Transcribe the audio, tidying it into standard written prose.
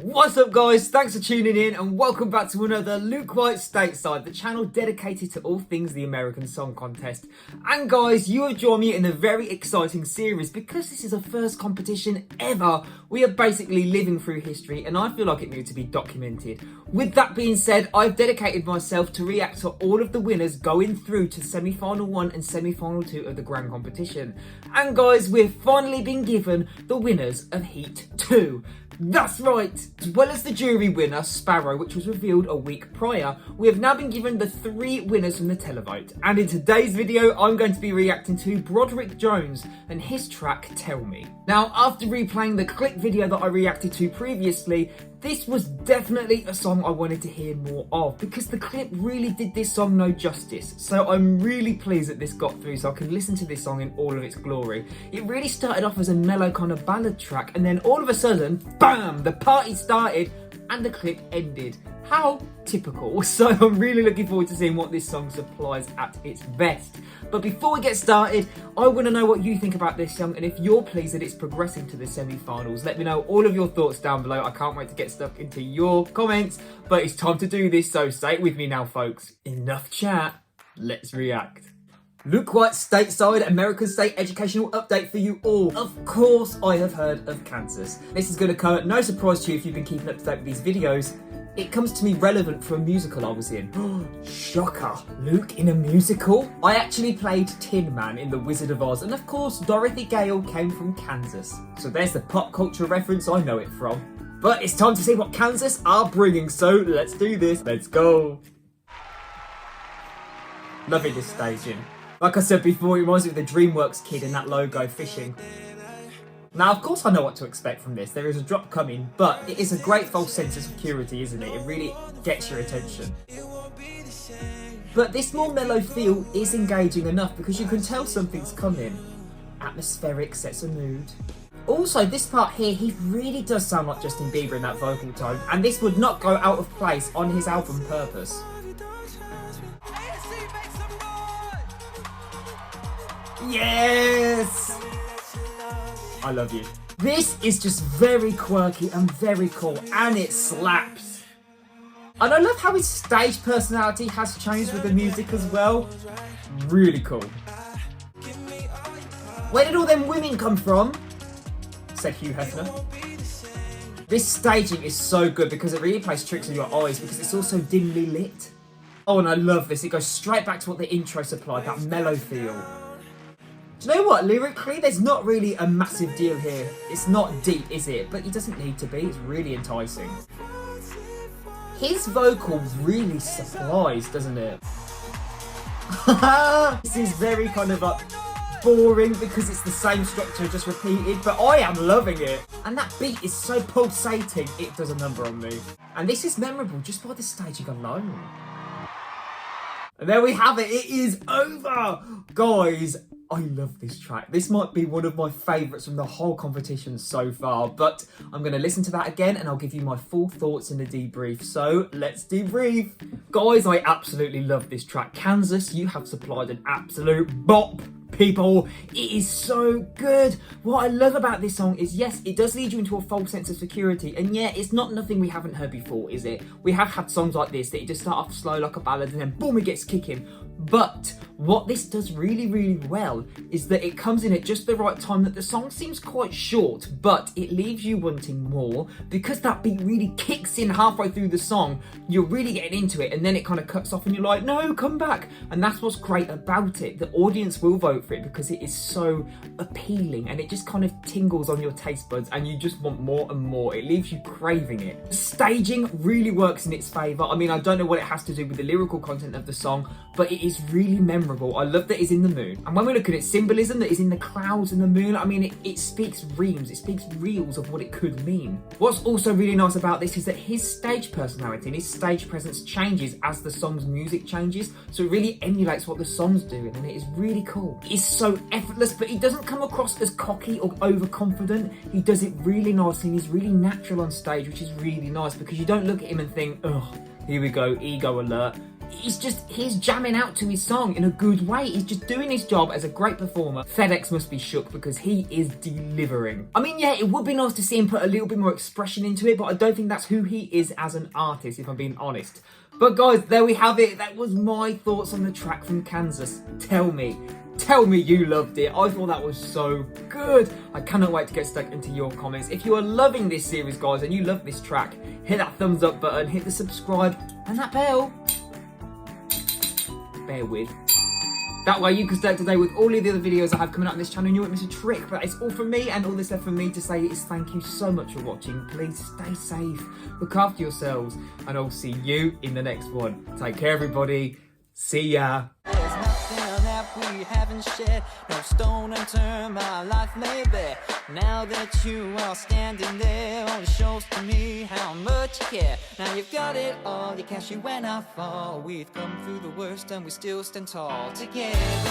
What's up guys, thanks for tuning in and welcome back to another Luke White Stateside, the channel dedicated to all things the American Song Contest. And guys, you have joined me in a very exciting series because this is the first competition ever. We are basically living through history and I feel like it needs to be documented. With that being said, I've dedicated myself to react to all of the winners going through to semi-final 1 and semi-final 2 of the grand competition. And guys, we've finally been given the winners of Heat 2. That's right! As well as the jury winner, Sparrow, which was revealed a week prior, we have now been given the 3 winners from the televote. And in today's video, I'm going to be reacting to Broderick Jones and his track, Tell Me. Now, after replaying the clip video that I reacted to previously, this was definitely a song I wanted to hear more of because the clip really did this song no justice. So I'm really pleased that this got through so I can listen to this song in all of its glory. It really started off as a mellow kind of ballad track and then all of a sudden, BAM! The party started and the clip ended. How typical. So I'm really looking forward to seeing what this song supplies at its best. But before we get started, I want to know what you think about this song and if you're pleased that it's progressing to the semi-finals. Let me know all of your thoughts down below. I can't wait to get stuck into your comments, but it's time to do this, so stay with me now, folks. Enough chat, let's react. Luke White Stateside, American State Educational Update for you all. Of course I have heard of Kansas. This is going to come at no surprise to you if you've been keeping up to date with these videos. It comes to me relevant for a musical I was in. Shocker, Luke in a musical? I actually played Tin Man in The Wizard of Oz, and of course Dorothy Gale came from Kansas. So there's the pop culture reference I know it from. But it's time to see what Kansas are bringing, so let's do this. Let's go. Loving this staging. Like I said before, it reminds me of the DreamWorks kid in that logo fishing. Now, of course I know what to expect from this. There is a drop coming, but it is a great false sense of security, isn't it? It really gets your attention. But this more mellow feel is engaging enough because you can tell something's coming. Atmospheric, sets a mood. Also, this part here, he really does sound like Justin Bieber in that vocal tone, and this would not go out of place on his album Purpose. Yes! I love you. This is just very quirky and very cool, and it slaps. And I love how his stage personality has changed with the music as well. Really cool. Where did all them women come from? Said Hugh Hefner. This staging is so good because it really plays tricks on your eyes because it's also dimly lit. Oh, and I love this. It goes straight back to what the intro supplied, that mellow feel. Do you know what? Lyrically, there's not really a massive deal here. It's not deep, is it? But it doesn't need to be. It's really enticing. His vocal really supplies, doesn't it? This is very kind of like boring because it's the same structure just repeated, but I am loving it. And that beat is so pulsating, it does a number on me. And this is memorable just by the staging alone. And there we have it. It is over. Guys, I love this track. This might be one of my favourites from the whole competition so far, but I'm going to listen to that again and I'll give you my full thoughts in the debrief. So let's debrief. Guys, I absolutely love this track. Kansas, you have supplied an absolute bop. People, it is so good. What I love about this song is, yes, it does lead you into a false sense of security, and yeah, it's not nothing we haven't heard before, is it? We have had songs like this that you just start off slow like a ballad and then boom, it gets kicking. But what this does really, really well is that it comes in at just the right time, that the song seems quite short, but it leaves you wanting more because that beat really kicks in halfway through the song. You're really getting into it and then it kind of cuts off and you're like, no, come back. And that's what's great about it. The audience will vote for it because it is so appealing and it just kind of tingles on your taste buds and you just want more and more. It leaves you craving it. Staging really works in its favour. I mean, I don't know what it has to do with the lyrical content of the song, but it is really memorable. I love that it's in the moon. And when we look at its symbolism that is in the clouds and the moon, I mean, it speaks reams, it speaks reels of what it could mean. What's also really nice about this is that his stage personality and his stage presence changes as the song's music changes. So it really emulates what the song's doing and it is really cool. It's so effortless, but he doesn't come across as cocky or overconfident. He does it really nicely and he's really natural on stage, which is really nice because you don't look at him and think, oh, here we go, ego alert. he's jamming out to his song in a good way. He's just doing his job as a great performer. FedEx must be shook because he is delivering. I mean, yeah, it would be nice to see him put a little bit more expression into it, but I don't think that's who he is as an artist, if I'm being honest. But guys, there we have it. That was my thoughts on the track from Kansas. Tell me you loved it. I thought that was so good. I cannot wait to get stuck into your comments. If you are loving this series, guys, and you love this track, hit that thumbs up button, hit the subscribe, and that bell. Bear with. That way you can stay up to date with all of the other videos I have coming out on this channel and you won't miss a trick. But it's all from me, and all that's left for me to say is thank you so much for watching. Please stay safe, look after yourselves, and I'll see you in the next one. Take care, everybody. See ya. There's nothing that we haven't shared, no stone unturned, my life may bear. Now that you are standing there, only shows to me how much you care. Now you've got it all, you catch you when I fall. We've come through the worst and we still stand tall together.